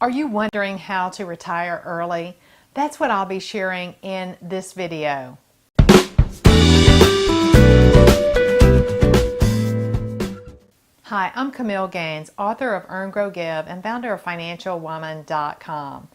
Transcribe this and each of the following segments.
Are you wondering how to retire early? That's what I'll be sharing in this video. Hi, I'm Camille Gaines, author of Earn, Grow, Give and founder of FinancialWoman.com.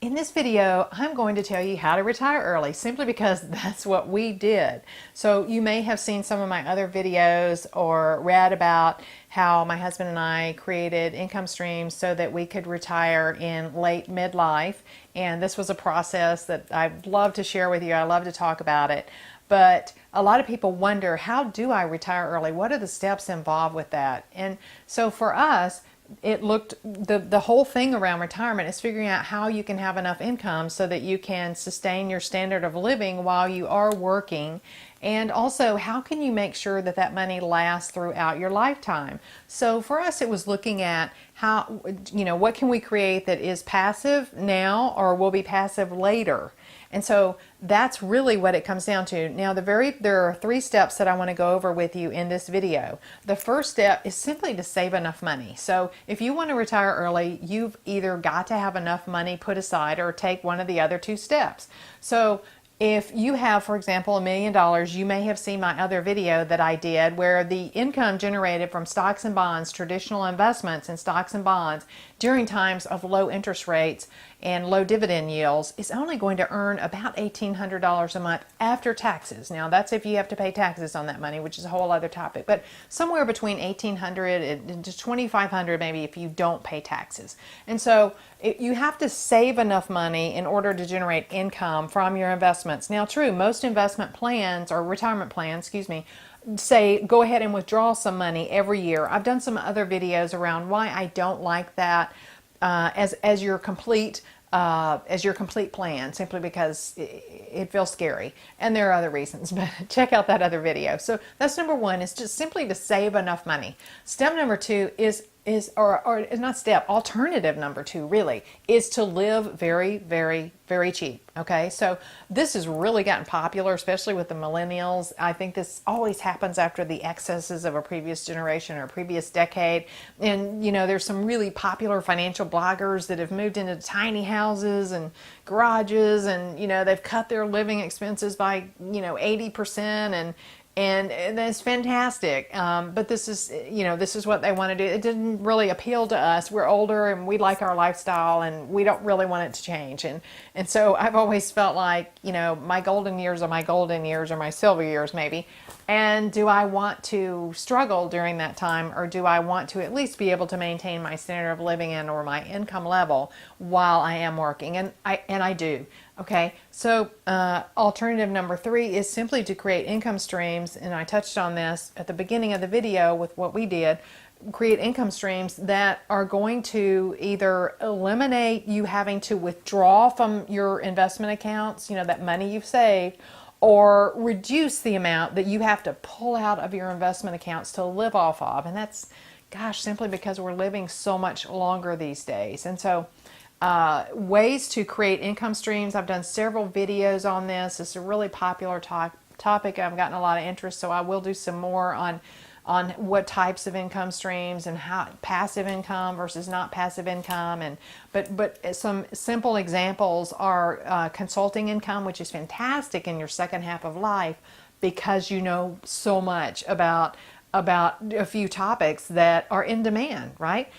In this video, I'm going to tell you how to retire early simply because that's what we did. So you may have seen some of my other videos or read about how my husband and I created income streams so that we could retire in late midlife. And this was a process that I'd love to share with you. I love to talk about it. But a lot of people wonder, how do I retire early? What are the steps involved with that? And so for us, the whole thing around retirement is figuring out how you can have enough income so that you can sustain your standard of living while you are working, and also how can you make sure that that money lasts throughout your lifetime. So for us, it was looking at how, what can we create that is passive now or will be passive later. And so that's really what it comes down to. Now, there are 3 steps that I want to go over with you in this video. The first step is simply to save enough money. So if you want to retire early, you've either got to have enough money put aside or take one of the other 2 steps. So if you have, for example, $1 million, you may have seen my other video that I did where the income generated from stocks and bonds, traditional investments in stocks and bonds during times of low interest rates and low dividend yields is only going to earn about $1,800 a month after taxes. Now that's if you have to pay taxes on that money, which is a whole other topic, but somewhere between $1,800 and $2,500 maybe if you don't pay taxes. And so you have to save enough money in order to generate income from your investments. Now true, most investment plans or retirement plans, say go ahead and withdraw some money every year. I've done some other videos around why I don't like that as your complete plan, simply because it feels scary, and there are other reasons, but check out that other video. So that's number 1, is just simply to save enough money. Step number 2 alternative number 2 really is to live very, very, very cheap. Okay, so this has really gotten popular, especially with the millennials. I think this always happens after the excesses of a previous generation or a previous decade. And there's some really popular financial bloggers that have moved into tiny houses and garages, and they've cut their living expenses by 80%, and it's fantastic. But this is what they want to do. It didn't really appeal to us. We're older and we like our lifestyle and we don't really want it to change. And so I've always felt like, my golden years are my golden years, or my silver years maybe. And do I want to struggle during that time, or do I want to at least be able to maintain my standard of living or my income level while I am working? And I do. Okay, so alternative number 3 is simply to create income streams, and I touched on this at the beginning of the video with what we did. Create income streams that are going to either eliminate you having to withdraw from your investment accounts, that money you've saved, or reduce the amount that you have to pull out of your investment accounts to live off of. And that's, simply because we're living so much longer these days. And so ways to create income streams. I've done several videos on this. It's a really popular topic. I've gotten a lot of interest, so I will do some more on what types of income streams and how passive income versus not passive income. But some simple examples are consulting income, which is fantastic in your second half of life because you know so much about a few topics that are in demand, right?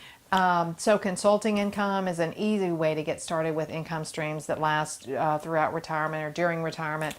So consulting income is an easy way to get started with income streams that last throughout retirement or during retirement.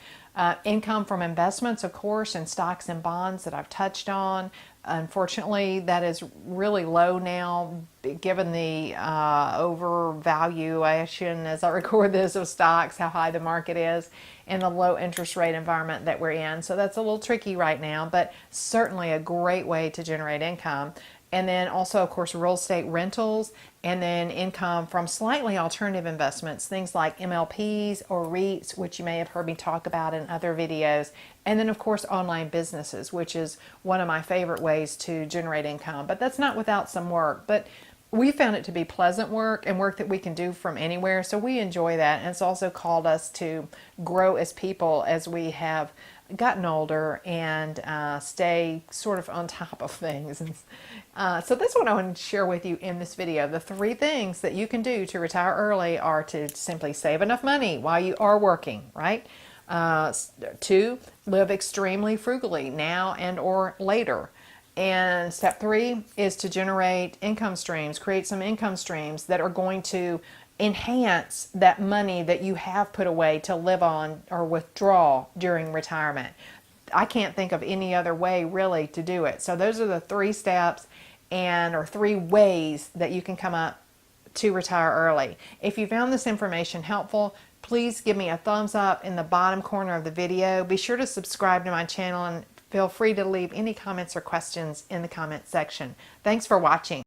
Income from investments, of course, and stocks and bonds that I've touched on. Unfortunately, that is really low now, given the overvaluation, as I record this, of stocks, how high the market is, and the low interest rate environment that we're in. So that's a little tricky right now, but certainly a great way to generate income. And then also, of course, real estate rentals, and then income from slightly alternative investments, things like MLPs or REITs, which you may have heard me talk about in other videos. And then, of course, online businesses, which is one of my favorite ways to generate income. But that's not without some work. But we found it to be pleasant work and work that we can do from anywhere. So we enjoy that. And it's also called us to grow as people as we have gotten older and stay sort of on top of things. And so that's what I want to share with you in this video. The 3 things that you can do to retire early are to simply save enough money while you are working, right? 2, live extremely frugally now and or later. And step 3 is to generate income streams, create some income streams that are going to enhance that money that you have put away to live on or withdraw during retirement. I can't think of any other way really to do it. So those are the 3 steps or 3 ways that you can come up to retire early. If you found this information helpful, please give me a thumbs up in the bottom corner of the video. Be sure to subscribe to my channel and feel free to leave any comments or questions in the comment section. Thanks for watching.